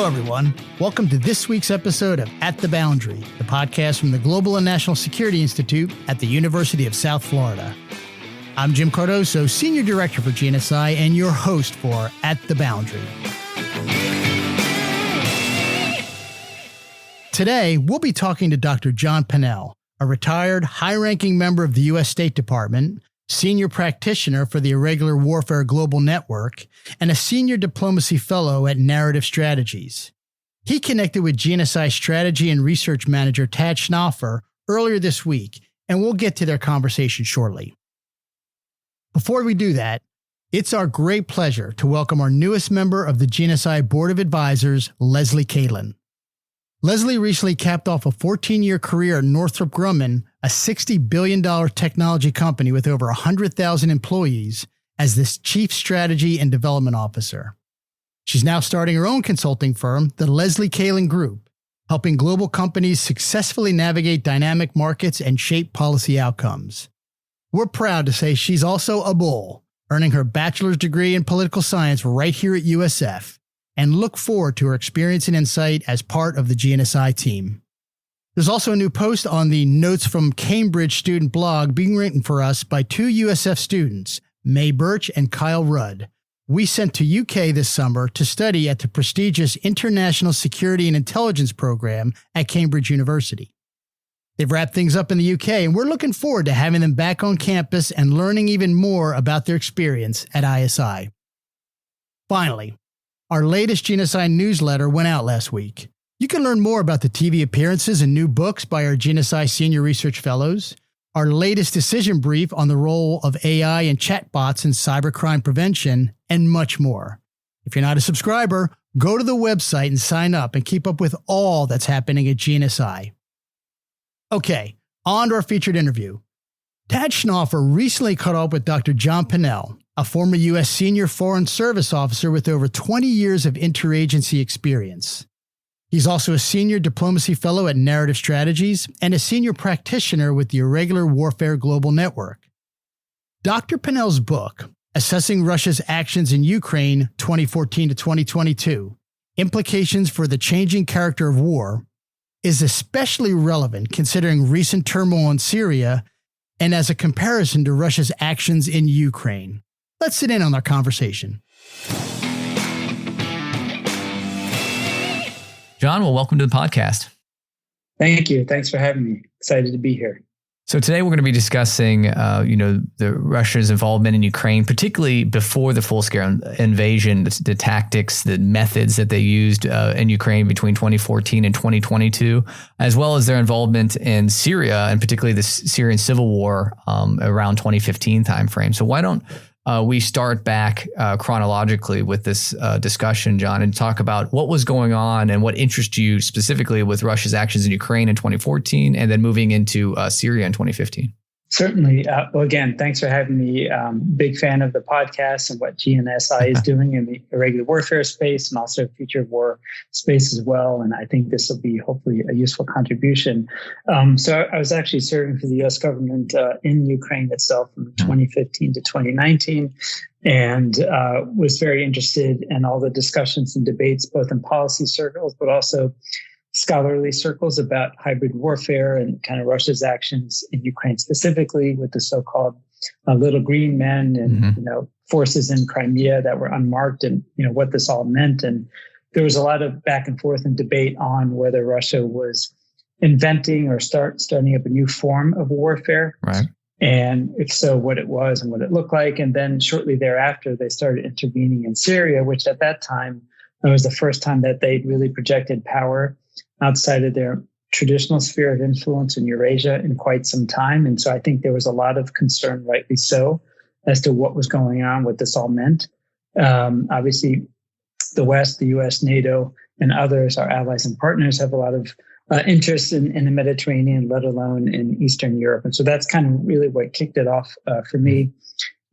Hello, everyone. Welcome to this week's episode of At the Boundary, the podcast from the Global and National Security Institute at the University of South Florida. I'm Jim Cardoso, Senior Director for GNSI and your host for At the Boundary. Today, we'll be talking to Dr. John Pennell, a retired, high-ranking member of the U.S. State Department, Senior Practitioner for the Irregular Warfare Global Network, and a Senior Diplomacy Fellow at Narrative Strategies. He connected with GNSI Strategy and Research Manager Tad Schnaufer earlier this week, and we'll get to their conversation shortly. Before we do that, it's our great pleasure to welcome our newest member of the GNSI Board of Advisors, Leslie Kalin. Leslie recently capped off a 14-year career at Northrop Grumman, a $60 billion technology company with over 100,000 employees, as this Chief Strategy and Development Officer. She's now starting her own consulting firm, the Leslie Kalin Group, helping global companies successfully navigate dynamic markets and shape policy outcomes. We're proud to say she's also a bull, earning her bachelor's degree in political science right here at USF, and look forward to her experience and insight as part of the GNSI team. There's also a new post on the Notes from Cambridge student blog being written for us by two USF students, May Birch and Kyle Rudd. We sent to UK this summer to study at the prestigious International Security and Intelligence program at Cambridge University. They've wrapped things up in the UK, and we're looking forward to having them back on campus and learning even more about their experience at ISI. Finally, our latest GNSI newsletter went out last week. You can learn more about the TV appearances and new books by our GNSI Senior Research Fellows, our latest decision brief on the role of AI and chatbots in cybercrime prevention, and much more. If you're not a subscriber, go to the website and sign up and keep up with all that's happening at GNSI. Okay, on to our featured interview. Tad Schnaufer recently caught up with Dr. John Pennell, a former U.S. Senior Foreign Service Officer with over 20 years of interagency experience. He's also a Senior Diplomacy Fellow at Narrative Strategies and a Senior Practitioner with the Irregular Warfare Global Network. Dr. Pennell's book, Assessing Russia's Actions in Ukraine 2014 to 2022, Implications for the Changing Character of War, is especially relevant considering recent turmoil in Syria and as a comparison to Russia's actions in Ukraine. Let's sit in on our conversation. John, well, welcome to the podcast. Thank you. Thanks for having me. Excited to be here. So today we're going to be discussing, the Russia's involvement in Ukraine, particularly before the full-scale invasion, the tactics, the methods that they used in Ukraine between 2014 and 2022, as well as their involvement in Syria, and particularly the Syrian civil war around 2015 timeframe. So why don't we start back chronologically with this discussion, John, and talk about what was going on and what interests you specifically with Russia's actions in Ukraine in 2014 and then moving into Syria in 2015. Certainly. Well, again, thanks for having me. Big fan of the podcast and what GNSI is doing in the irregular warfare space and also future war space as well. And I think this will be hopefully a useful contribution. So I was actually serving for the U.S. government in Ukraine itself from 2015 to 2019 and was very interested in all the discussions and debates, both in policy circles, but also scholarly circles about hybrid warfare and kind of Russia's actions in Ukraine specifically with the so-called little green men and forces in Crimea that were unmarked and what this all meant. And there was a lot of back and forth and debate on whether Russia was inventing or starting up a new form of warfare. Right. And if so, what it was and what it looked like. And then shortly thereafter, they started intervening in Syria, which at that time was the first time that they'd really projected power outside of their traditional sphere of influence in Eurasia in quite some time. And so I think there was a lot of concern, rightly so, as to what was going on, what this all meant. Obviously, the West, the US, NATO, and others, our allies and partners, have a lot of interest in the Mediterranean, let alone in Eastern Europe. And so that's kind of really what kicked it off for me.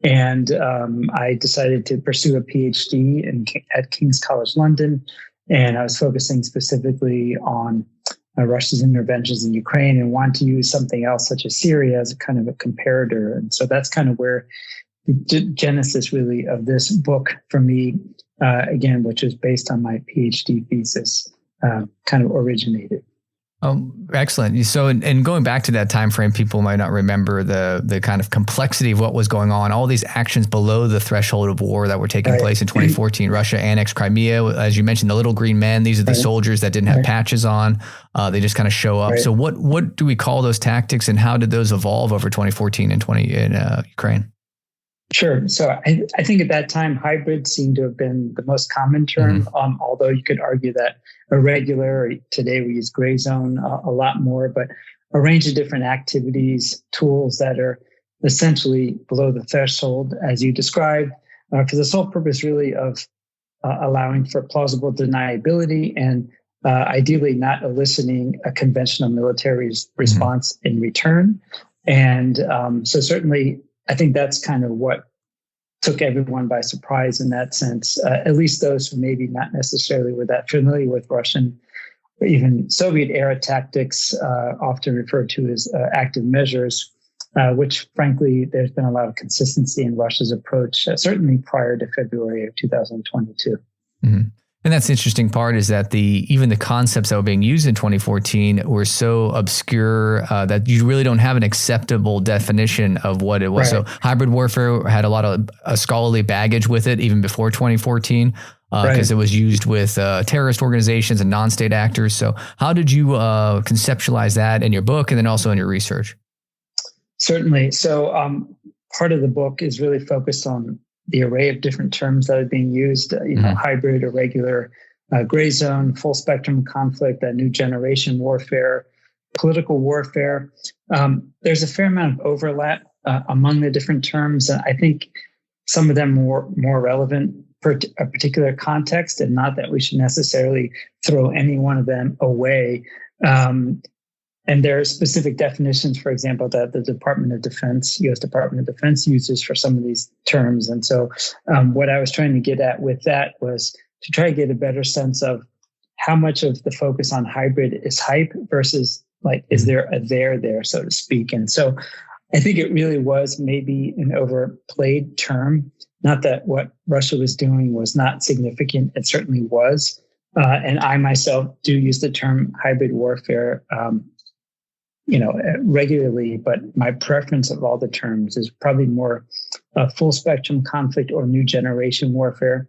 And I decided to pursue a PhD at King's College London. And I was focusing specifically on Russia's interventions in Ukraine and wanted to use something else such as Syria as a kind of a comparator. And so that's kind of where the genesis really of this book for me again, which was based on my PhD thesis, kind of originated. Excellent. So, and going back to that time frame, people might not remember the kind of complexity of what was going on. All these actions below the threshold of war that were taking place in 2014. Russia annexed Crimea, as you mentioned. The little green men. These are the soldiers that didn't have patches on. They just kind of show up. So, what do we call those tactics, and how did those evolve over 2014 and in Ukraine? Sure. So I think at that time, hybrid seemed to have been the most common term, although you could argue that irregular, today we use gray zone a lot more, but a range of different activities, tools that are essentially below the threshold, as you described, for the sole purpose really of allowing for plausible deniability and ideally not eliciting a conventional military response in return. And so certainly, I think that's kind of what took everyone by surprise in that sense, at least those who maybe not necessarily were that familiar with Russian or even Soviet era tactics, often referred to as active measures, which frankly, there's been a lot of consistency in Russia's approach, certainly prior to February of 2022. Mm-hmm. And that's the interesting part is that even the concepts that were being used in 2014 were so obscure that you really don't have an acceptable definition of what it was. So hybrid warfare had a lot of scholarly baggage with it even before 2014 because it was used with terrorist organizations and non-state actors. So how did you conceptualize that in your book and then also in your research? Certainly. So part of the book is really focused on the array of different terms that are being used, hybrid, irregular, gray zone, full spectrum conflict, new generation warfare, political warfare. There's a fair amount of overlap among the different terms. I think some of them are more relevant for a particular context, and not that we should necessarily throw any one of them away. And there are specific definitions, for example, that the Department of Defense, U.S. Department of Defense uses for some of these terms. And so what I was trying to get at with that was to try to get a better sense of how much of the focus on hybrid is hype versus is there a there, so to speak. And so I think it really was maybe an overplayed term. Not that what Russia was doing was not significant. It certainly was. And I myself do use the term hybrid warfare regularly, but my preference of all the terms is probably more full spectrum conflict or new generation warfare.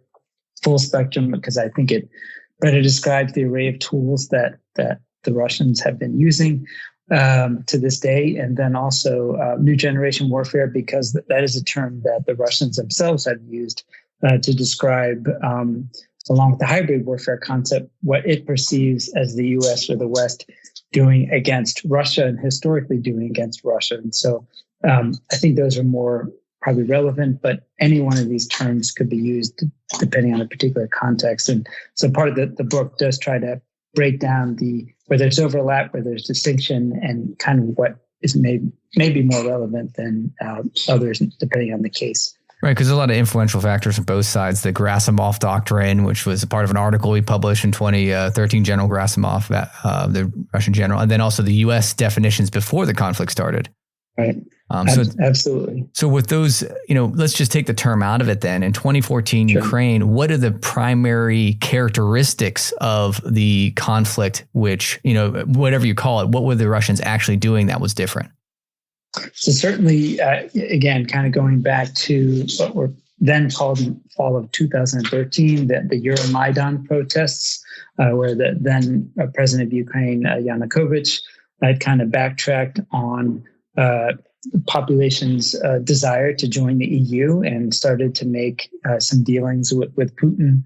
Full spectrum, because I think it better describes the array of tools that the Russians have been using to this day. And then also new generation warfare, because that is a term that the Russians themselves have used to describe, along with the hybrid warfare concept, what it perceives as the U.S. or the West doing against Russia and historically doing against Russia. And so I think those are more probably relevant, but any one of these terms could be used depending on a particular context. And so part of the book does try to break down where there's overlap, where there's distinction, and kind of what is maybe more relevant than others, depending on the case. Right, because there's a lot of influential factors on both sides. The Gerasimov Doctrine, which was a part of an article we published in 2013, General Gerasimov, the Russian general, and then also the U.S. definitions before the conflict started. Right. Absolutely. So with those, let's just take the term out of it then. In 2014, Ukraine, what are the primary characteristics of the conflict, which, whatever you call it, what were the Russians actually doing that was different? So certainly, again, kind of going back to what were then called in fall of 2013, the Euromaidan protests, where the then president of Ukraine, Yanukovych, had kind of backtracked on the population's desire to join the EU and started to make some dealings with Putin.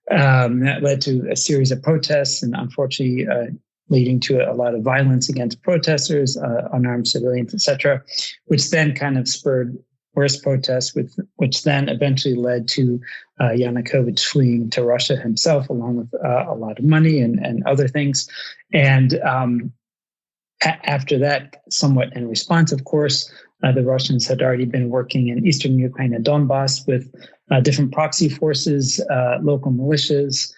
That led to a series of protests and unfortunately leading to a lot of violence against protesters, unarmed civilians, etc., which then kind of spurred worse protests, which then eventually led to Yanukovych fleeing to Russia himself, along with a lot of money and other things. And after that, somewhat in response, of course, the Russians had already been working in eastern Ukraine and Donbas with different proxy forces, local militias,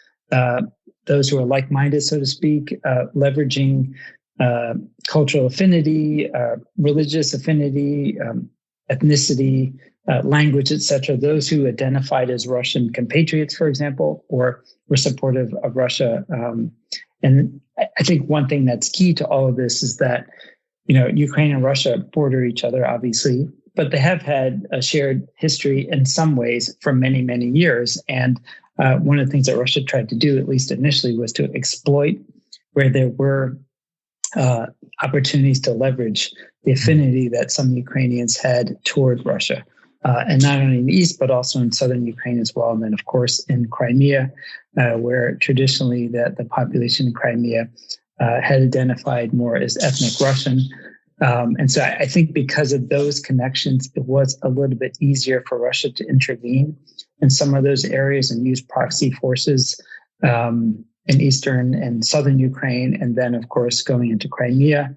those who are like-minded, so to speak, leveraging cultural affinity, religious affinity, ethnicity, language, etc. Those who identified as Russian compatriots, for example, or were supportive of Russia. And I think one thing that's key to all of this is that, Ukraine and Russia border each other, obviously, but they have had a shared history in some ways for many, many years. And one of the things that Russia tried to do, at least initially, was to exploit where there were opportunities to leverage the affinity that some Ukrainians had toward Russia. And not only in the east, but also in southern Ukraine as well. And then, of course, in Crimea, where traditionally the population in Crimea had identified more as ethnic Russian. And so I think because of those connections, it was a little bit easier for Russia to intervene in some of those areas and use proxy forces in eastern and southern Ukraine. And then, of course, going into Crimea,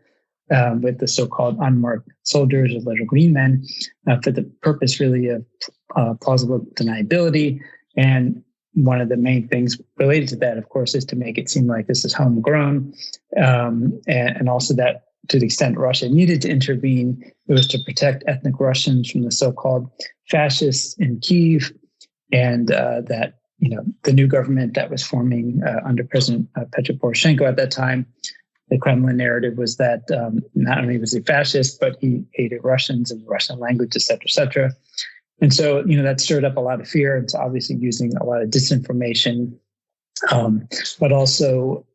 with the so-called unmarked soldiers or little green men for the purpose really of plausible deniability. And one of the main things related to that, of course, is to make it seem like this is homegrown. And also that to the extent Russia needed to intervene, it was to protect ethnic Russians from the so-called fascists in Kyiv, and that the new government that was forming under President Petro Poroshenko at that time. The Kremlin narrative was that not only was he fascist, but he hated Russians and the Russian language, et cetera, et cetera. And so, that stirred up a lot of fear. It's obviously using a lot of disinformation, but also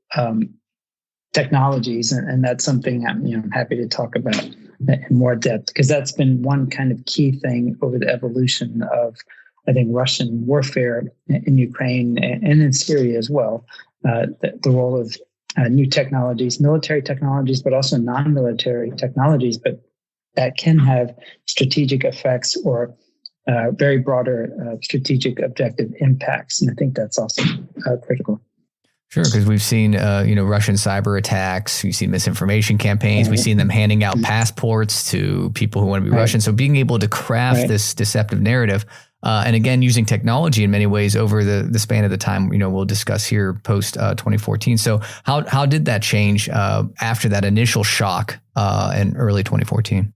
technologies. And that's something I'm happy to talk about in more depth, because that's been one kind of key thing over the evolution of, I think, Russian warfare in Ukraine and in Syria as well. The role of new technologies, military technologies, but also non-military technologies, but that can have strategic effects or very broader strategic objective impacts. And I think that's also critical. Sure, because we've seen, Russian cyber attacks. We've seen misinformation campaigns. We've seen them handing out passports to people who want to be Russian. So being able to craft this deceptive narrative, and again, using technology in many ways over the span of the time, we'll discuss here post 2014. So how did that change after that initial shock in early 2014?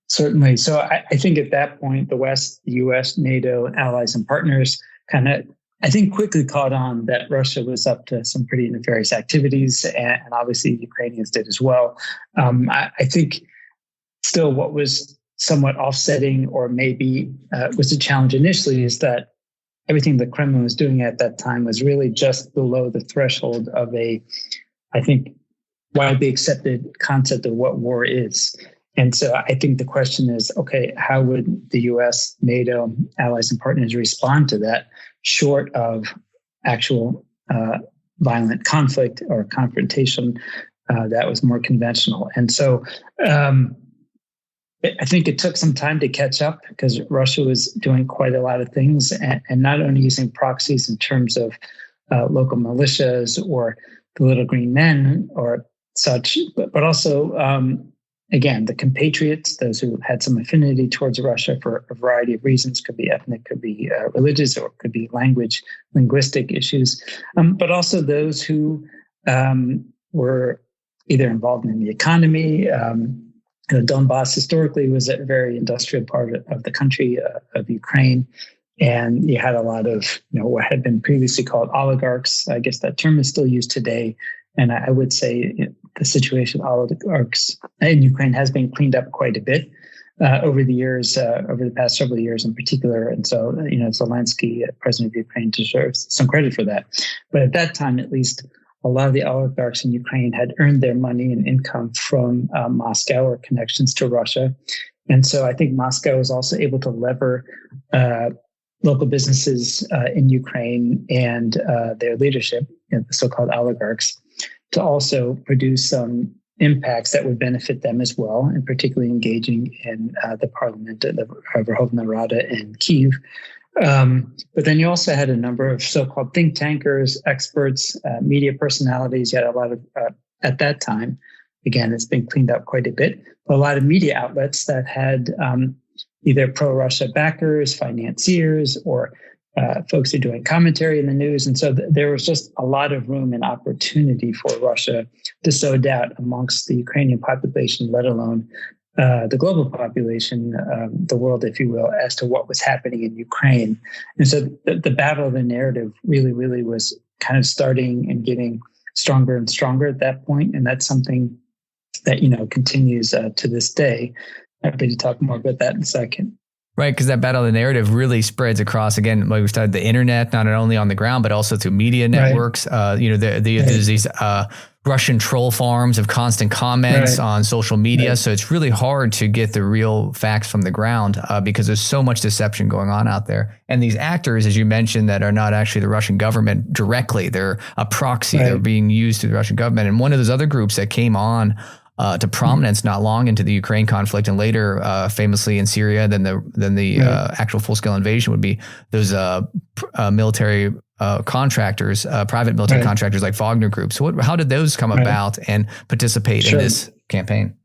Certainly. So I think at that point, the West, the U.S., NATO, allies, and partners kind of, I think, quickly caught on that Russia was up to some pretty nefarious activities, and obviously the Ukrainians did as well. I think still what was somewhat offsetting, or maybe was a challenge initially, is that everything the Kremlin was doing at that time was really just below the threshold of a, I think, widely accepted concept of what war is. And so I think the question is, okay, how would the U.S., NATO, allies, and partners respond to that, short of actual violent conflict or confrontation that was more conventional? And so I think it took some time to catch up, because Russia was doing quite a lot of things, and not only using proxies in terms of local militias or the little green men or such, but also, again, the compatriots, those who had some affinity towards Russia for a variety of reasons, could be ethnic, could be religious, or could be linguistic issues, but also those who were either involved in the economy. Donbas historically was a very industrial part of the country of Ukraine. And you had a lot of, what had been previously called oligarchs. I guess that term is still used today. And I would say the situation of oligarchs in Ukraine has been cleaned up quite a bit over the years, over the past several years in particular. And so, Zelensky, president of Ukraine, deserves some credit for that. But at that time, at least, a lot of the oligarchs in Ukraine had earned their money and income from Moscow or connections to Russia. And so I think Moscow was also able to lever local businesses in Ukraine and their leadership, the so-called oligarchs, to also produce some impacts that would benefit them as well, and particularly engaging in the parliament, the Verkhovna Rada in Kyiv. But then you also had a number of so-called think tankers, experts, media personalities. You had a lot of, at that time, again, it's been cleaned up quite a bit, but a lot of media outlets that had either pro-Russia backers, financiers, or folks who are doing commentary in the news. And so there was just a lot of room and opportunity for Russia to sow doubt amongst the Ukrainian population, let alone the global population, the world, if you will, as to what was happening in Ukraine. And so the battle of the narrative really was kind of starting and getting stronger and stronger at that point. And that's something that, continues to this day. Happy to talk more about that in a second. Right, because that battle of the narrative really spreads across, again, like we started, the internet, not only on the ground, but also through media networks. Right. There's these Russian troll farms of constant comments on social media. Right. So it's really hard to get the real facts from the ground because there's so much deception going on out there. And these actors, as you mentioned, that are not actually the Russian government directly, they're a proxy. Right. They're being used through the Russian government. And one of those other groups that came on to prominence not long into the Ukraine conflict, and later famously in Syria, then the actual full-scale invasion would be those military contractors, private military contractors like Wagner Group. So how did those come about and participate in this campaign?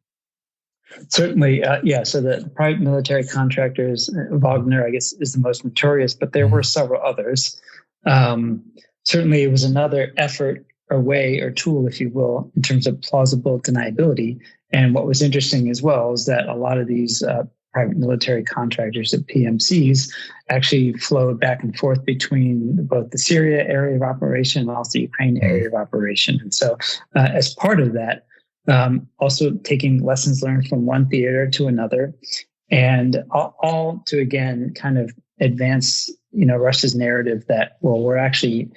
Certainly, so the private military contractors, Wagner, I guess, is the most notorious, but there were several others. Certainly, it was another effort or way or tool, if you will, in terms of plausible deniability. And what was interesting as well is that a lot of these private military contractors at PMCs actually flowed back and forth between both the Syria area of operation and also the Ukraine area of operation. And so as part of that, also taking lessons learned from one theater to another, and all to, again, kind of advance, Russia's narrative that, well, we're actually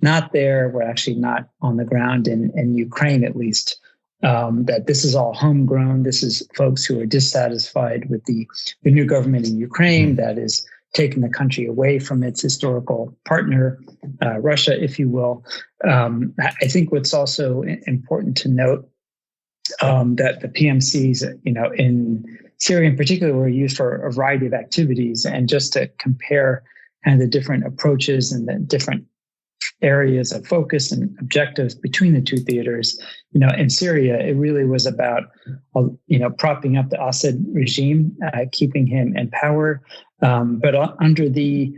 not there. We're actually not on the ground in Ukraine, at least. That this is all homegrown. This is folks who are dissatisfied with the new government in Ukraine that is taking the country away from its historical partner, Russia, if you will. I think what's also important to note that the PMCs, in Syria in particular, were used for a variety of activities, and just to compare kind of the different approaches and the different areas of focus and objectives between the two theaters. In Syria, it really was about, propping up the Assad regime, keeping him in power, but under the,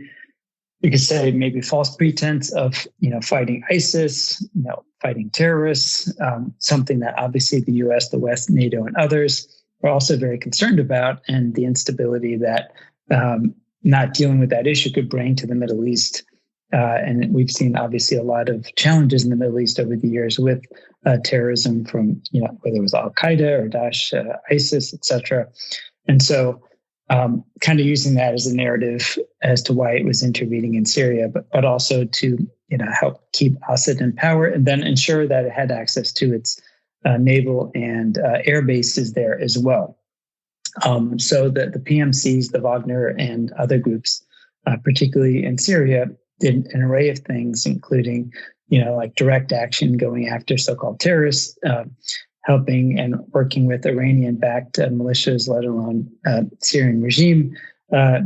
you could say, maybe false pretense of, fighting ISIS, fighting terrorists, something that obviously the U.S., the West, NATO, and others were also very concerned about, and the instability that not dealing with that issue could bring to the Middle East. And we've seen obviously a lot of challenges in the Middle East over the years with terrorism from, whether it was Al-Qaeda or Daesh, ISIS, et cetera. And so kind of using that as a narrative as to why it was intervening in Syria, but also to, help keep Assad in power and then ensure that it had access to its naval and air bases there as well. So the PMCs, the Wagner and other groups, particularly in Syria, did an array of things, including, like direct action going after so-called terrorists, helping and working with Iranian-backed militias, let alone Syrian regime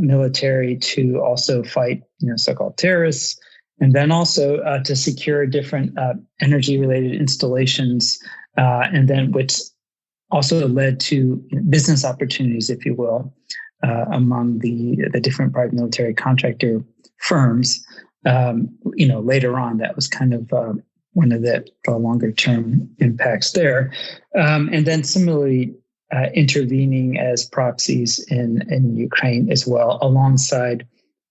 military, to also fight, so-called terrorists, and then also to secure different energy-related installations, and then which also led to business opportunities, if you will, among the different private military contractor firms. Later on, that was kind of one of the longer term impacts there. And then similarly, intervening as proxies in Ukraine as well, alongside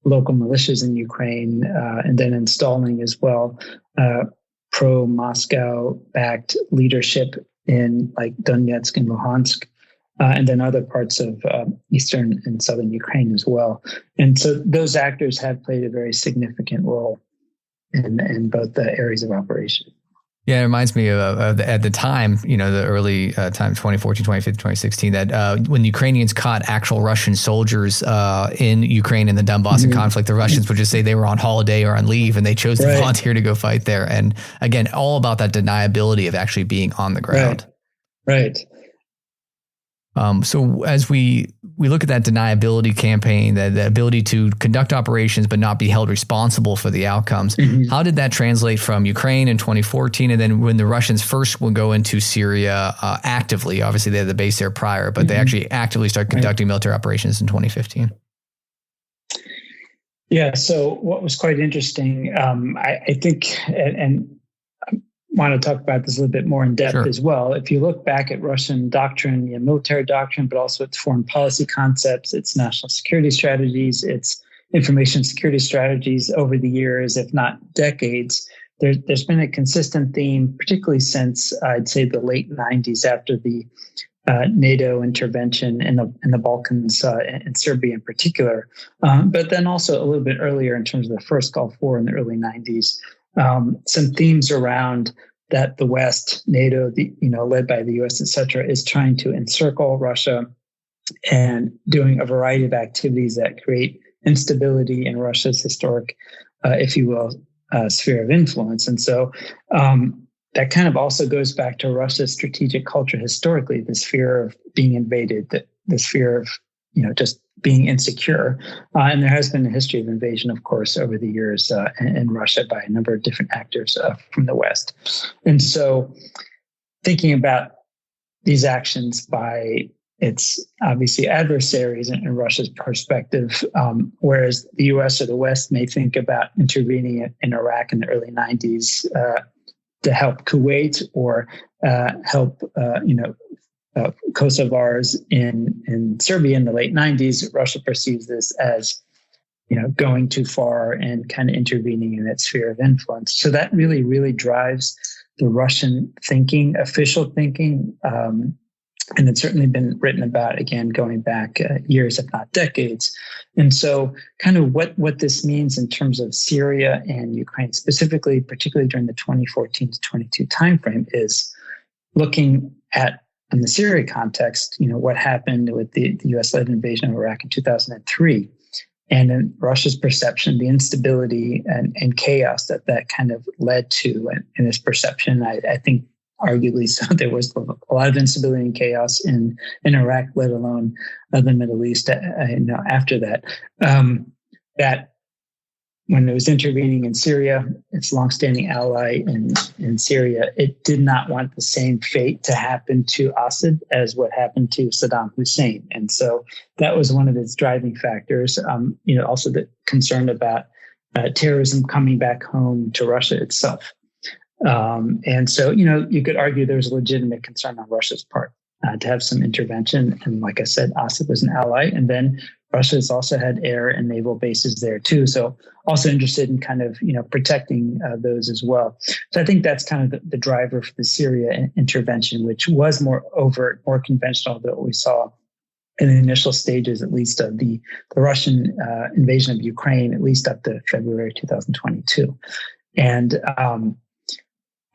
local militias in Ukraine, and then installing as well pro-Moscow backed leadership in like Donetsk and Luhansk, and then other parts of eastern and southern Ukraine as well. And so those actors have played a very significant role in both the areas of operation. Yeah, it reminds me of at the time, the early time, 2014, 2015, 2016, that when the Ukrainians caught actual Russian soldiers in Ukraine in the Donbas conflict, the Russians would just say they were on holiday or on leave, and they chose to volunteer to go fight there. And again, all about that deniability of actually being on the ground. Right. So as we look at that deniability campaign, the ability to conduct operations but not be held responsible for the outcomes, how did that translate from Ukraine in 2014? And then when the Russians first will go into Syria actively, obviously they had the base there prior, but they actually actively start conducting military operations in 2015. Yeah, so what was quite interesting, I think, and want to talk about this a little bit more in depth Sure. as well. If you look back at Russian doctrine, military doctrine, but also its foreign policy concepts, its national security strategies, its information security strategies over the years, if not decades, there's been a consistent theme, particularly since I'd say the late 90s after the NATO intervention in the Balkans and Serbia in particular, but then also a little bit earlier in terms of the first Gulf War in the early 90s. Some themes around that the West, NATO, led by the U.S., et cetera, is trying to encircle Russia and doing a variety of activities that create instability in Russia's historic, if you will, sphere of influence. And so that kind of also goes back to Russia's strategic culture historically, this fear of being invaded, this fear of, just being insecure. And there has been a history of invasion, of course, over the years in Russia by a number of different actors from the West. And so thinking about these actions by its obviously adversaries in Russia's perspective, whereas the U.S. or the West may think about intervening in Iraq in the early 90s to help Kuwait or help, Kosovars in Serbia in the late 90s, Russia perceives this as, going too far and kind of intervening in its sphere of influence. So that really, really drives the Russian thinking, official thinking, and it's certainly been written about, again, going back years, if not decades. And so kind of what this means in terms of Syria and Ukraine specifically, particularly during the 2014 to 22 timeframe, is looking at, in the Syria context, what happened with the U.S.-led invasion of Iraq in 2003, and in Russia's perception, the instability and chaos that kind of led to, and this perception, I think, arguably, so there was a lot of instability and chaos in Iraq, let alone the Middle East. After that, that when it was intervening in Syria, its longstanding ally in Syria, it did not want the same fate to happen to Assad as what happened to Saddam Hussein, and so that was one of its driving factors. Also the concern about terrorism coming back home to Russia itself. And so, you could argue there's a legitimate concern on Russia's part to have some intervention. And like I said, Assad was an ally. And then Russia has also had air and naval bases there too. So also interested in kind of, protecting those as well. So I think that's kind of the driver for the Syria intervention, which was more overt, more conventional than what we saw in the initial stages, at least of the Russian invasion of Ukraine, at least up to February 2022. And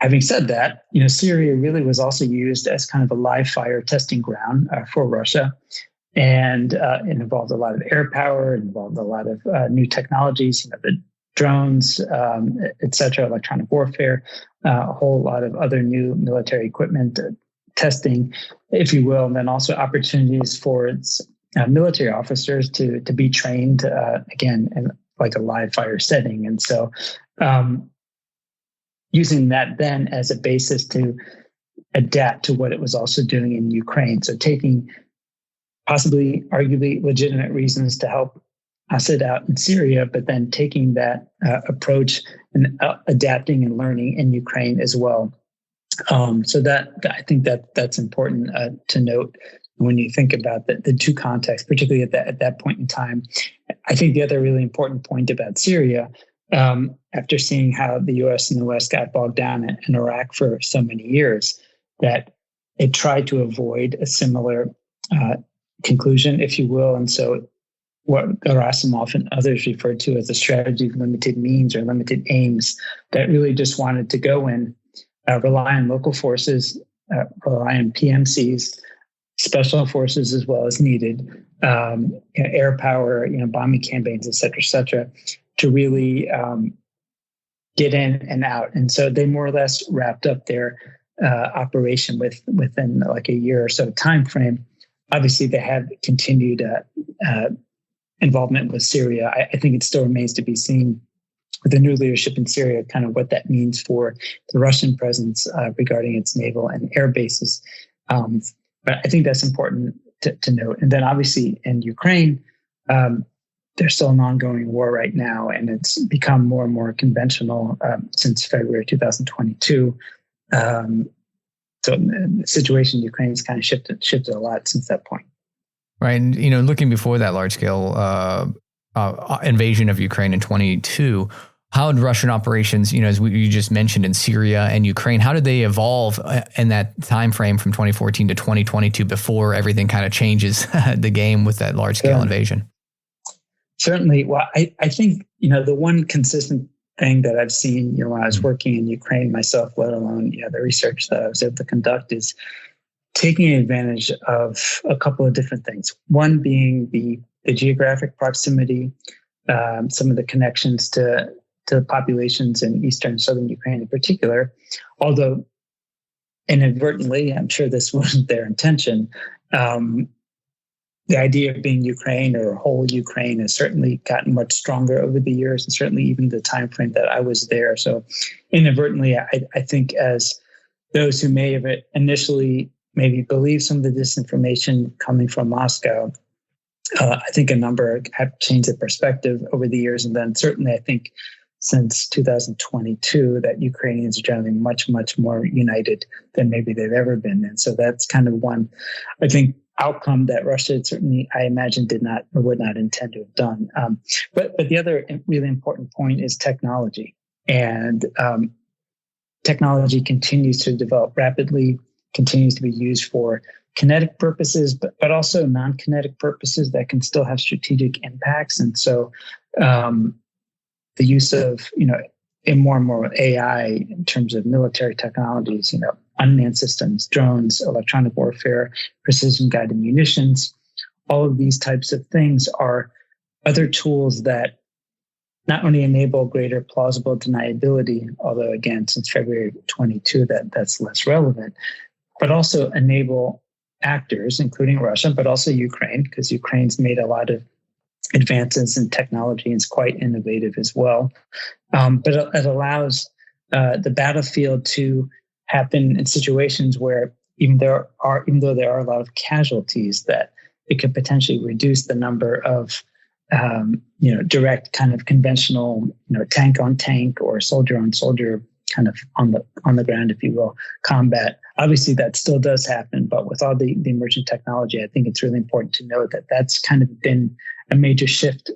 having said that, Syria really was also used as kind of a live fire testing ground for Russia. And it involved a lot of air power, it involved a lot of new technologies, the drones, et cetera, electronic warfare, a whole lot of other new military equipment testing, if you will, and then also opportunities for its military officers to be trained, again, in like a live fire setting. And so using that then as a basis to adapt to what it was also doing in Ukraine. So taking possibly, arguably legitimate reasons to help Assad out in Syria, but then taking that approach and adapting and learning in Ukraine as well. So that I think that's important to note when you think about the two contexts, particularly at that point in time. I think the other really important point about Syria, after seeing how the U.S. and the West got bogged down in Iraq for so many years, that it tried to avoid a similar conclusion, if you will. And so what Gerasimov and others referred to as a strategy of limited means or limited aims, that really just wanted to go in, rely on local forces, rely on PMCs, special forces as well as needed, air power, bombing campaigns, et cetera, to really get in and out. And so they more or less wrapped up their operation within like a year or so time frame. Obviously, they have continued involvement with Syria. I think it still remains to be seen with the new leadership in Syria, kind of what that means for the Russian presence regarding its naval and air bases. But I think that's important to note. And then obviously in Ukraine, there's still an ongoing war right now, and it's become more and more conventional since February 2022. So the situation in Ukraine has kind of shifted a lot since that point. Right. And, looking before that large scale invasion of Ukraine in 22, how did Russian operations, as you just mentioned in Syria and Ukraine, how did they evolve in that time frame from 2014 to 2022 before everything kind of changes the game with that large scale invasion? Certainly. Well, I think, the one consistent thing that I've seen, when I was working in Ukraine myself, let alone, the research that I was able to conduct, is taking advantage of a couple of different things. One being the geographic proximity, some of the connections to populations in eastern and southern Ukraine in particular, although inadvertently, I'm sure this wasn't their intention, the idea of being Ukraine or whole Ukraine has certainly gotten much stronger over the years, and certainly even the time frame that I was there. So inadvertently, I think as those who may have initially maybe believed some of the disinformation coming from Moscow, I think a number have changed their perspective over the years. And then certainly I think since 2022 that Ukrainians are generally much, much more united than maybe they've ever been. And so that's kind of one, I think, outcome that Russia certainly, I imagine, did not or would not intend to have done. But the other really important point is technology. And technology continues to develop rapidly, continues to be used for kinetic purposes, but also non-kinetic purposes that can still have strategic impacts. And so the use of, in more and more AI in terms of military technologies, unmanned systems, drones, electronic warfare, precision-guided munitions, all of these types of things are other tools that not only enable greater plausible deniability, although again, since February 22, that's less relevant, but also enable actors, including Russia, but also Ukraine, because Ukraine's made a lot of advances in technology and is quite innovative as well. But it allows the battlefield to happen in situations where even though there are a lot of casualties, that it could potentially reduce the number of direct kind of conventional tank on tank or soldier on soldier kind of on the ground, if you will, combat. Obviously, that still does happen, but with all the emerging technology, I think it's really important to note that that's kind of been a major shift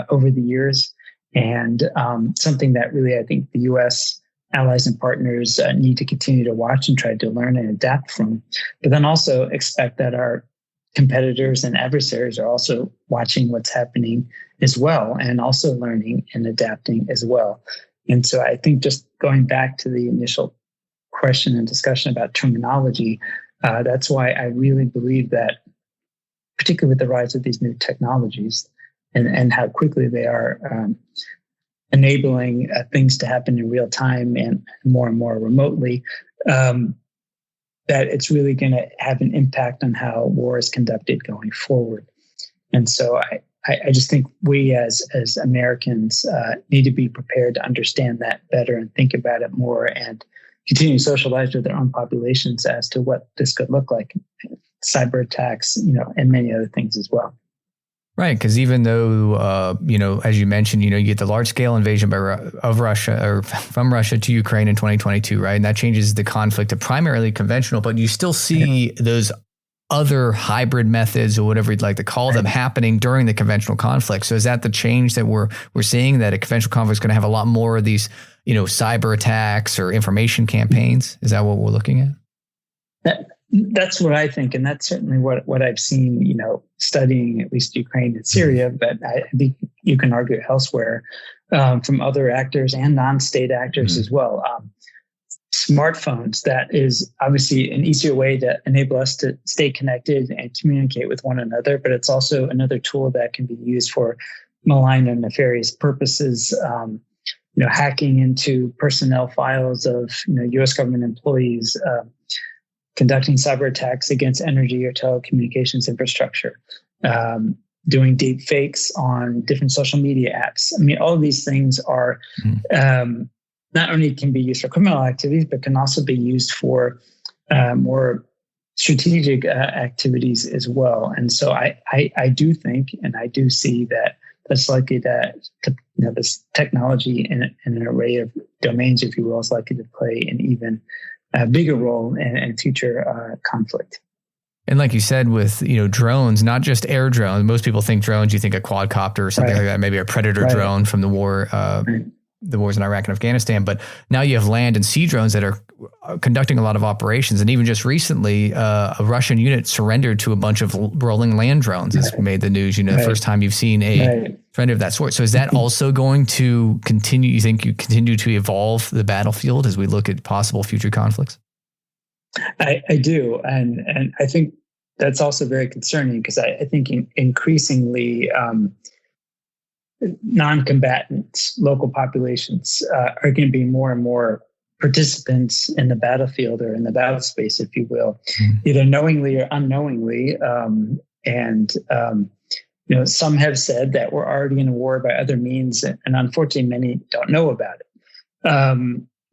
over the years, and something that really I think the U.S. allies and partners need to continue to watch and try to learn and adapt from, but then also expect that our competitors and adversaries are also watching what's happening as well, and also learning and adapting as well. And so I think just going back to the initial question and discussion about terminology, that's why I really believe that, particularly with the rise of these new technologies and how quickly they are enabling things to happen in real time and more remotely, that it's really going to have an impact on how war is conducted going forward. And so I just think we as Americans need to be prepared to understand that better and think about it more and continue to socialize with their own populations as to what this could look like, cyber attacks, and many other things as well. Right, because even though, as you mentioned, you get the large-scale invasion of Russia or from Russia to Ukraine in 2022, right? And that changes the conflict to primarily conventional, but you still see those other hybrid methods or whatever you'd like to call them happening during the conventional conflict. So is that the change that we're seeing, that a conventional conflict is going to have a lot more of these, cyber attacks or information campaigns? Is that what we're looking at? That's what I think. And that's certainly what I've seen, studying at least Ukraine and Syria, but I think you can argue elsewhere from other actors and non-state actors as well. Smartphones, that is obviously an easier way to enable us to stay connected and communicate with one another, but it's also another tool that can be used for malign and nefarious purposes, hacking into personnel files of, U.S. government employees, conducting cyber attacks against energy or telecommunications infrastructure, doing deep fakes on different social media apps. I mean, all of these things are not only can be used for criminal activities, but can also be used for more strategic activities as well. And so I do think, and I do see that that's likely to this technology in an array of domains, if you will, is likely to play an even a bigger role in future conflict. And like you said, with drones, not just air drones. Most people think drones. You think a quadcopter or something like that, maybe a Predator drone from the war, the wars in Iraq and Afghanistan. But now you have land and sea drones that are conducting a lot of operations. And even just recently, a Russian unit surrendered to a bunch of rolling land drones. That's made the news. The first time you've seen a surrender of that sort. So is that also going to continue? You think you continue to evolve the battlefield as we look at possible future conflicts? I do. And I think that's also very concerning, because I think increasingly non-combatants, local populations are going to be more and more participants in the battlefield or in the battle space, if you will, either knowingly or unknowingly. Some have said that we're already in a war by other means, and unfortunately, many don't know about it.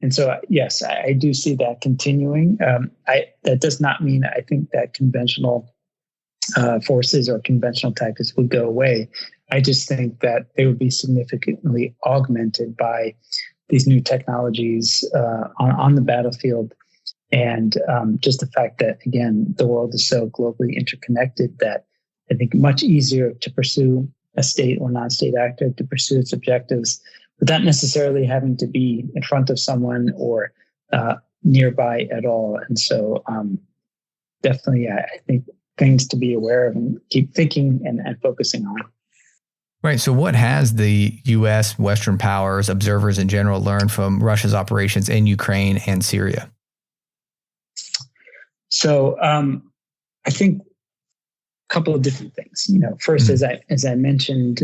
And so, yes, I do see that continuing. That does not mean I think that conventional forces or conventional tactics would go away. I just think that they would be significantly augmented by these new technologies on the battlefield. And just the fact that, again, the world is so globally interconnected that I think much easier to pursue a state or non-state actor to pursue its objectives without necessarily having to be in front of someone or nearby at all. And so definitely, I think things to be aware of and keep thinking and focusing on. Right. So what has the U.S., Western powers, observers in general learned from Russia's operations in Ukraine and Syria? So I think a couple of different things. First, as I mentioned,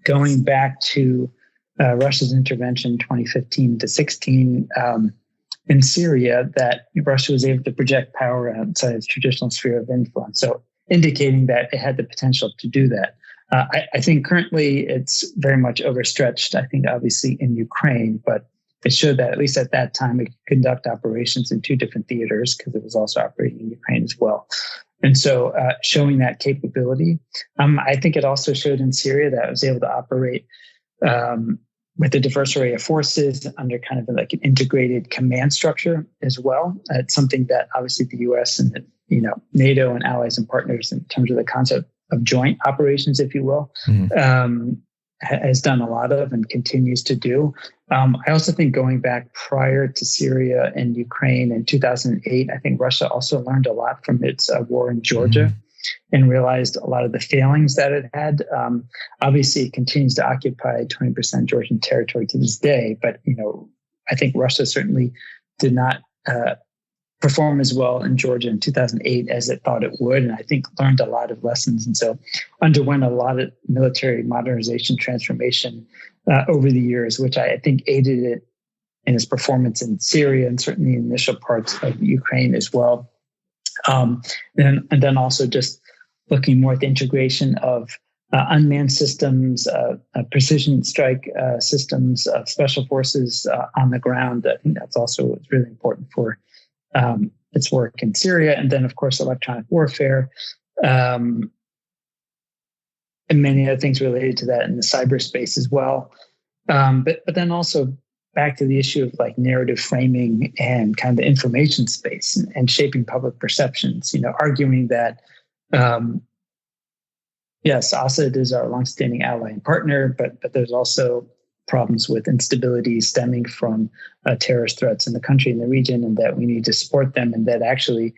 going back to Russia's intervention 2015 to 16 in Syria, that Russia was able to project power outside its traditional sphere of influence. So indicating that it had the potential to do that. I think currently it's very much overstretched, I think, obviously in Ukraine, but it showed that at least at that time it could conduct operations in two different theaters, because it was also operating in Ukraine as well. And so showing that capability, I think it also showed in Syria that it was able to operate with a diverse array of forces under kind of like an integrated command structure as well. It's something that obviously the U.S. and NATO and allies and partners, in terms of the concept of joint operations, if you will, has done a lot of and continues to do. I also think going back prior to Syria and Ukraine in 2008, I think Russia also learned a lot from its war in Georgia and realized a lot of the failings that it had. Obviously, it continues to occupy 20% Georgian territory to this day, but I think Russia certainly did not perform as well in Georgia in 2008 as it thought it would, and I think learned a lot of lessons, and so underwent a lot of military modernization transformation over the years, which I think aided it in its performance in Syria and certainly in initial parts of Ukraine as well. And then also just looking more at the integration of unmanned systems, precision strike systems, special forces on the ground. I think that's also really important for its work in Syria. And then, of course, electronic warfare and many other things related to that in the cyberspace as well. But then also back to the issue of like narrative framing and kind of the information space and shaping public perceptions, arguing that, yes, Assad is our longstanding ally and partner, but there's also problems with instability stemming from terrorist threats in the country and the region, and that we need to support them, and that actually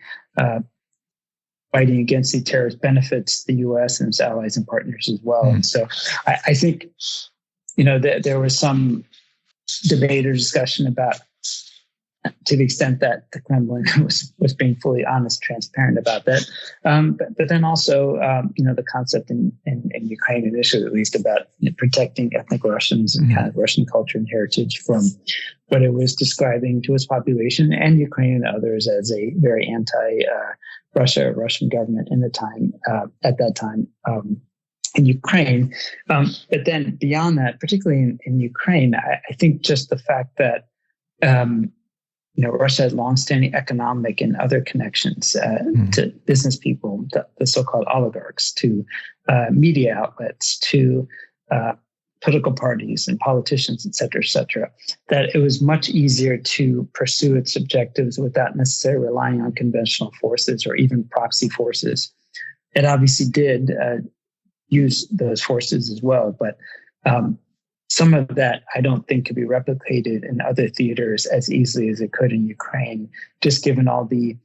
fighting against the terrorist benefits the U.S. and its allies and partners as well. And so I think, there was some debate or discussion about, to the extent that the Kremlin was being fully honest, transparent about that. But then also, the concept in Ukraine initially, at least, about protecting ethnic Russians and kind of Russian culture and heritage from what it was describing to its population and Ukraine and others as a very anti-Russia Russian government at that time in Ukraine. But then beyond that, particularly in Ukraine, I think just the fact that Russia had longstanding economic and other connections to business people, the so-called oligarchs, to media outlets, to political parties and politicians, et cetera, that it was much easier to pursue its objectives without necessarily relying on conventional forces or even proxy forces. It obviously did use those forces as well, but some of that I don't think could be replicated in other theaters as easily as it could in Ukraine, just given all the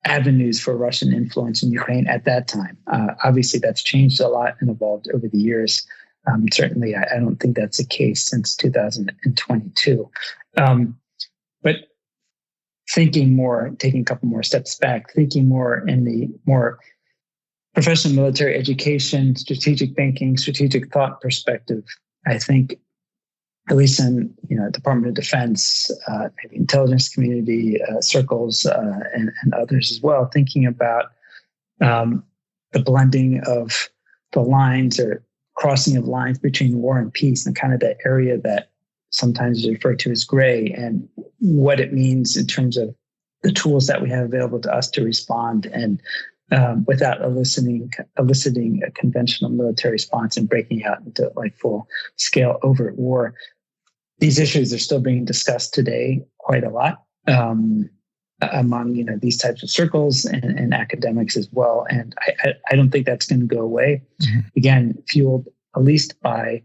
avenues for Russian influence in Ukraine at that time. Obviously, that's changed a lot and evolved over the years. Certainly, I don't think that's the case since 2022. But thinking more, taking a couple more steps back, thinking more in the more professional military education, strategic thinking, strategic thought perspective, I think, at least in Department of Defense, maybe intelligence community circles, and others as well, thinking about the blending of the lines or crossing of lines between war and peace, and kind of that area that sometimes is referred to as gray, and what it means in terms of the tools that we have available to us to respond, and without eliciting a conventional military response and breaking out into like full scale overt war. These issues are still being discussed today quite a lot among these types of circles and academics as well. And I don't think that's going to go away. Mm-hmm. Again, fueled at least by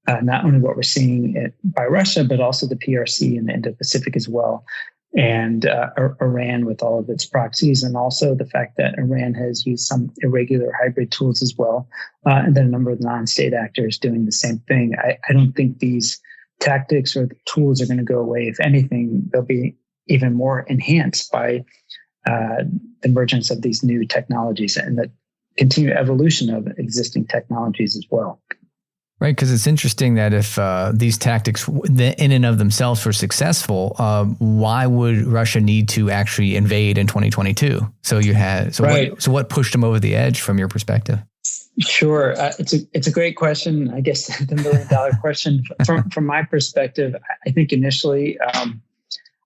not only what we're seeing by Russia, but also the PRC in the Indo-Pacific as well, and Iran with all of its proxies, and also the fact that Iran has used some irregular hybrid tools as well, and then a number of non-state actors doing the same thing. I don't think these tactics or the tools are going to go away. If anything, they'll be even more enhanced by the emergence of these new technologies and the continued evolution of existing technologies as well. Right, because it's interesting that if these tactics in and of themselves were successful, why would Russia need to actually invade in 2022? What pushed them over the edge from your perspective? Sure, it's a great question. I guess the $1 million question from my perspective. I think initially,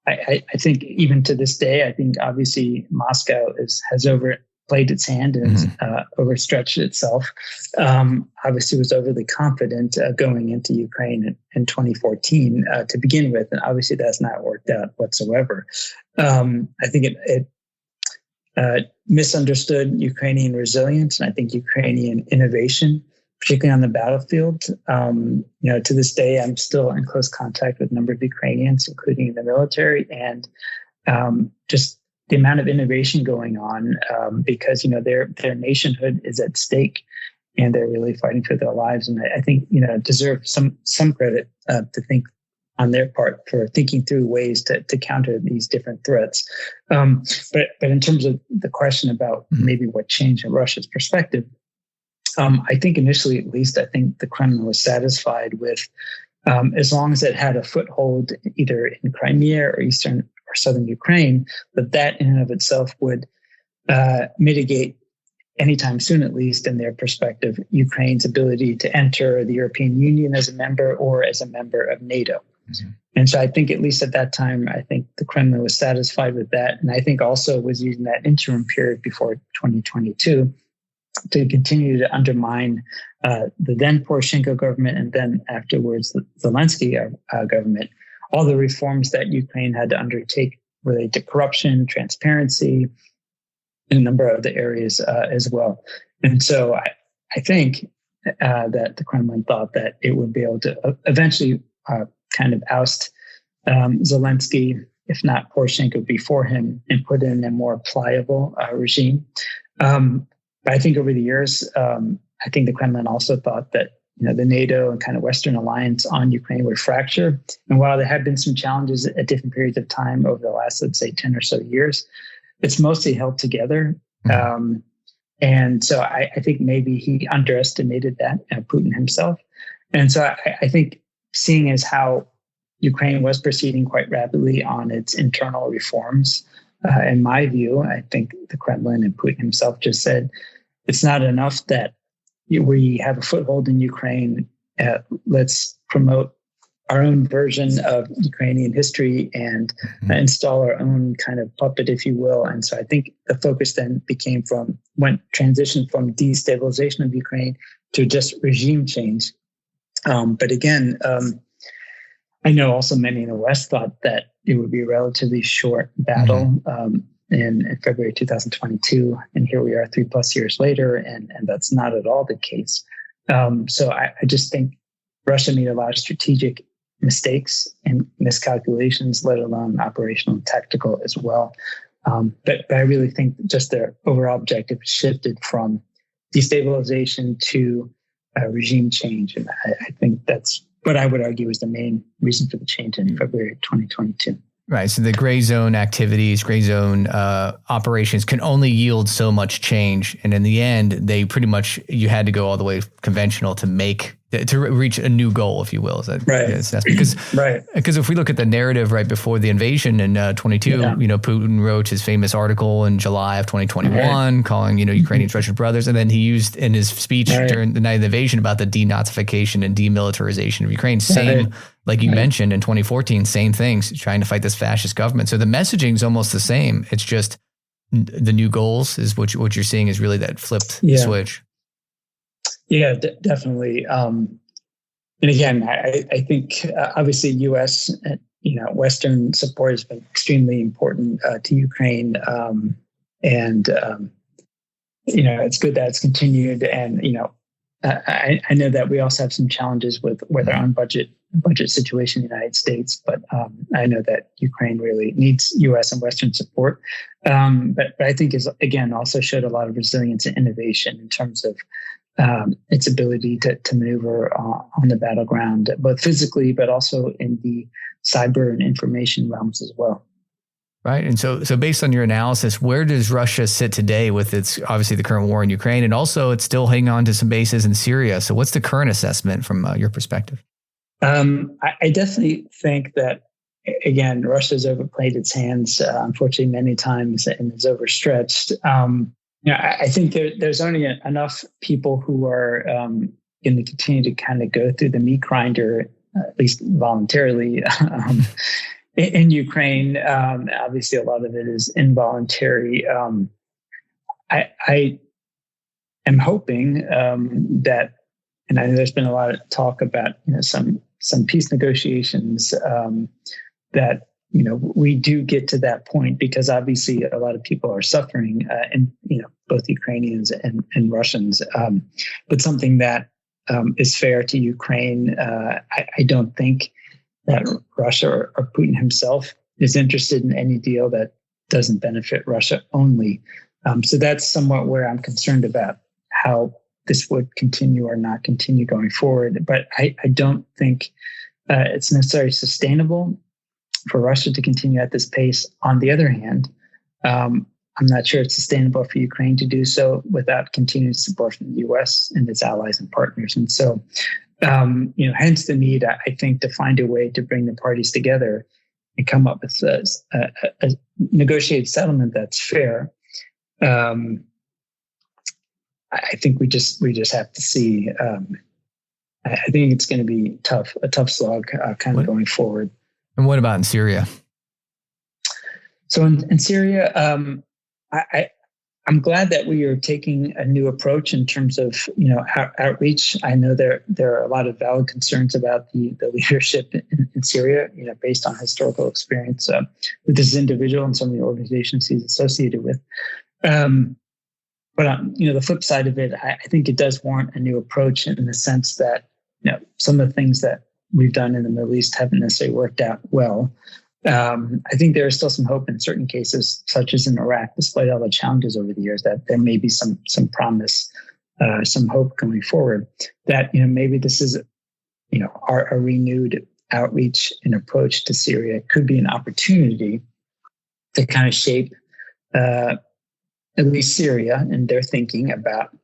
I think even to this day, I think obviously Moscow has overplayed its hand and overstretched itself. Obviously was overly confident going into Ukraine in 2014 to begin with, and obviously that's not worked out whatsoever. I think it misunderstood Ukrainian resilience, and I think Ukrainian innovation, particularly on the battlefield. To this day, I'm still in close contact with a number of Ukrainians, including in the military, and just the amount of innovation going on because their nationhood is at stake, and they're really fighting for their lives. And I think deserve some credit to think on their part for thinking through ways to counter these different threats. But in terms of the question about maybe what changed in Russia's perspective, I think initially, at least, I think the Kremlin was satisfied with as long as it had a foothold either in Crimea or eastern or southern Ukraine, that in and of itself would mitigate anytime soon, at least in their perspective, Ukraine's ability to enter the European Union as a member or as a member of NATO. Mm-hmm. And so I think at least at that time, I think the Kremlin was satisfied with that. And I think also was using that interim period before 2022 to continue to undermine the then Poroshenko government and then afterwards the Zelensky government, all the reforms that Ukraine had to undertake related to corruption, transparency, and a number of other areas as well. And so I think that the Kremlin thought that it would be able to eventually kind of oust Zelensky, if not Poroshenko before him, and put in a more pliable regime. But I think over the years, I think the Kremlin also thought that the NATO and kind of Western alliance on Ukraine would fracture. And while there have been some challenges at different periods of time over the last, let's say, 10 or so years, it's mostly held together. And so I think maybe he underestimated that, Putin himself. And so I think seeing as how Ukraine was proceeding quite rapidly on its internal reforms, in my view, I think the Kremlin and Putin himself just said, it's not enough that we have a foothold in Ukraine. Let's promote our own version of Ukrainian history and install our own kind of puppet, if you will. And so I think the focus then transitioned from destabilization of Ukraine to just regime change But again, I know also many in the West thought that it would be a relatively short battle in February 2022. And here we are 3+ years later, and that's not at all the case. So I just think Russia made a lot of strategic mistakes and miscalculations, let alone operational and tactical as well. But I really think just their overall objective shifted from destabilization to regime change. And I think that's what I would argue is the main reason for the change in February 2022. Right. So the gray zone activities, gray zone operations can only yield so much change. And in the end, they pretty much, you had to go all the way conventional to reach a new goal, if you will. Is that, right. Yes, that's because, right. Because if we look at the narrative right before the invasion in 22, Putin wrote his famous article in July of 2021, calling, Ukrainians Russian brothers. And then he used in his speech during the night of the invasion about the denazification and demilitarization of Ukraine. Same, like you mentioned in 2014, same things, trying to fight this fascist government. So the messaging is almost the same. It's just the new goals is what you're seeing is really that flipped switch. Yeah, definitely. And again, I think obviously U.S. Western support has been extremely important to Ukraine, and it's good that it's continued. And I know that we also have some challenges with our own budget situation in the United States, but I know that Ukraine really needs U.S. and Western support. But I think is again also showed a lot of resilience and innovation in terms of its ability to maneuver on the battleground, both physically, but also in the cyber and information realms as well. Right. And so based on your analysis, where does Russia sit today with its, obviously the current war in Ukraine, and also it's still hanging on to some bases in Syria. So what's the current assessment from your perspective? I definitely think that, again, Russia's overplayed its hands, unfortunately, many times, and is overstretched. I think there's only enough people who are going to continue to kind of go through the meat grinder, at least voluntarily, in Ukraine. Obviously, a lot of it is involuntary. I am hoping that, and I know there's been a lot of talk about some peace negotiations, that we do get to that point, because obviously a lot of people are suffering, and both Ukrainians and Russians, but something that is fair to Ukraine. I don't think that Russia or Putin himself is interested in any deal that doesn't benefit Russia only. So that's somewhat where I'm concerned about how this would continue or not continue going forward. But I don't think it's necessarily sustainable for Russia to continue at this pace. On the other hand, I'm not sure it's sustainable for Ukraine to do so without continued support from the U.S. and its allies and partners. And so, hence the need, I think, to find a way to bring the parties together and come up with a negotiated settlement that's fair. I think we just have to see. I think it's going to be a tough slog, kind of going forward. And what about in Syria? So in Syria, I'm glad that we are taking a new approach in terms of outreach. I know there are a lot of valid concerns about the leadership in Syria, based on historical experience with this individual and some of the organizations he's associated with. But the flip side of it, I think it does warrant a new approach in the sense that some of the things that we've done in the Middle East haven't necessarily worked out well. I think there is still some hope in certain cases, such as in Iraq, despite all the challenges over the years, that there may be some promise, some hope going forward. That maybe this is our renewed outreach and approach to Syria could be an opportunity to kind of shape at least Syria and their thinking about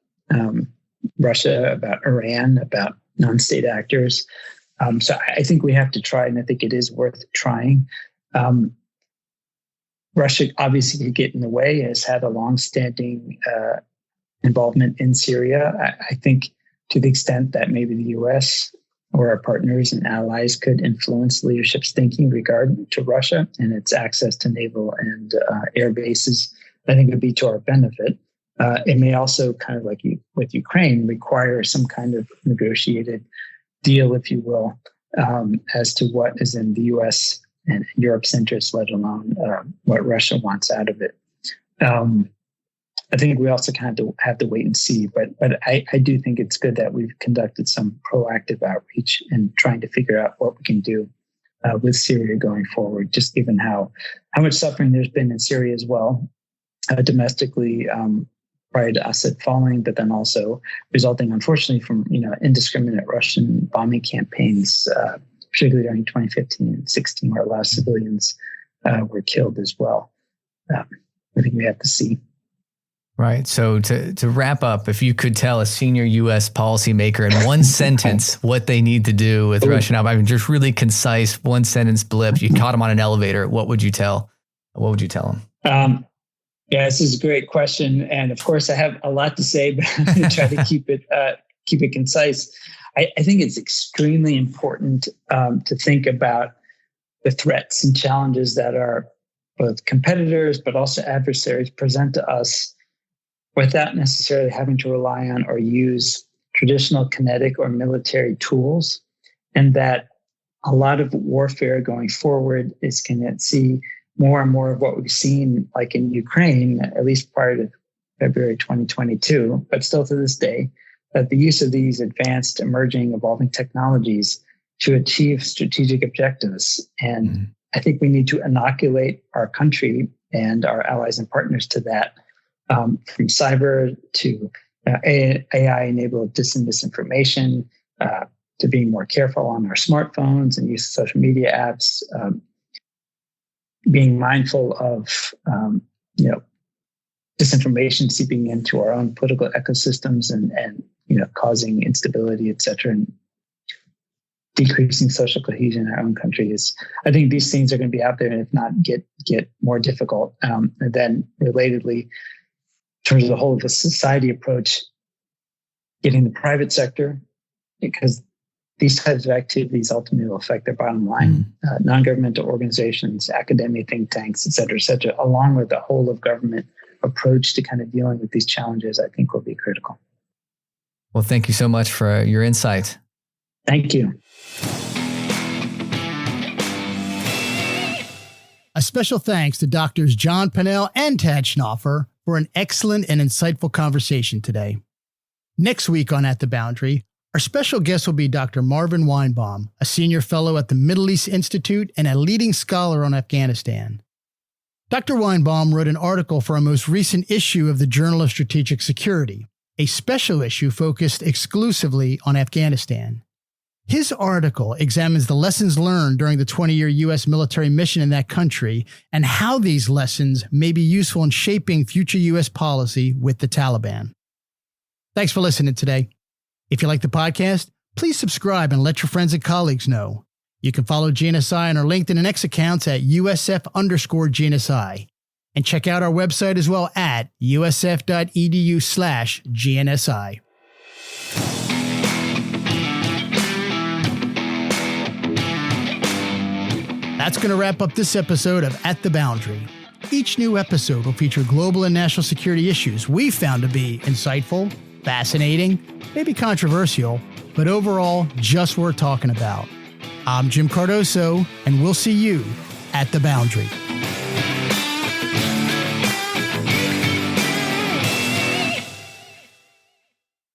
Russia, about Iran, about non-state actors. So I think we have to try, and I think it is worth trying. Russia obviously could get in the way, has had a long-standing involvement in Syria. I think to the extent that maybe the U.S. or our partners and allies could influence leadership's thinking regarding to Russia and its access to naval and air bases, I think it would be to our benefit. It may also, kind of like with Ukraine, require some kind of negotiated deal, if you will, as to what is in the U.S. and Europe's interest, let alone what Russia wants out of it. I think we also kind of have to wait and see, but I do think it's good that we've conducted some proactive outreach and trying to figure out what we can do with Syria going forward, just given how much suffering there's been in Syria as well, domestically prior to Assad falling, but then also resulting, unfortunately, from indiscriminate Russian bombing campaigns, particularly during 2015 and 16, where a lot of civilians were killed as well. I think we have to see. Right. So to wrap up, if you could tell a senior U.S. policymaker in one sentence what they need to do with Russian, I mean, just really concise, one sentence blip. You caught them on an elevator. What would you tell? What would you tell them? Yeah, this is a great question, and of course, I have a lot to say, but I'm going to try to keep it concise. I think it's extremely important to think about the threats and challenges that are both competitors but also adversaries present to us, without necessarily having to rely on or use traditional kinetic or military tools, and that a lot of warfare going forward is going to see more and more of what we've seen, like in Ukraine, at least prior to February 2022, but still to this day, that the use of these advanced, emerging, evolving technologies to achieve strategic objectives. And I think we need to inoculate our country and our allies and partners to that, from cyber to AI-enabled disinformation, to being more careful on our smartphones and use of social media apps, being mindful of disinformation seeping into our own political ecosystems and causing instability, et cetera, and decreasing social cohesion in our own country. I think these things are going to be out there, and if not, get more difficult. And then, relatedly, in terms of the whole of the society approach, getting the private sector, because these types of activities ultimately will affect their bottom line. Non-governmental organizations, academia, think tanks, et cetera, along with the whole of government approach to kind of dealing with these challenges, I think will be critical. Well, thank you so much for your insight. Thank you. A special thanks to Doctors John Pennell and Tad Schnaufer for an excellent and insightful conversation today. Next week on At the Boundary, our special guest will be Dr. Marvin Weinbaum, a senior fellow at the Middle East Institute and a leading scholar on Afghanistan. Dr. Weinbaum wrote an article for our most recent issue of the Journal of Strategic Security, a special issue focused exclusively on Afghanistan. His article examines the lessons learned during the 20-year U.S. military mission in that country and how these lessons may be useful in shaping future U.S. policy with the Taliban. Thanks for listening today. If you like the podcast, please subscribe and let your friends and colleagues know. You can follow GNSI on our LinkedIn and X accounts at USF_GNSI. And check out our website as well at usf.edu/GNSI. That's going to wrap up this episode of At the Boundary. Each new episode will feature global and national security issues we found to be insightful, fascinating, maybe controversial, but overall just worth talking about. I'm Jim Cardoso, and we'll see you at the Boundary.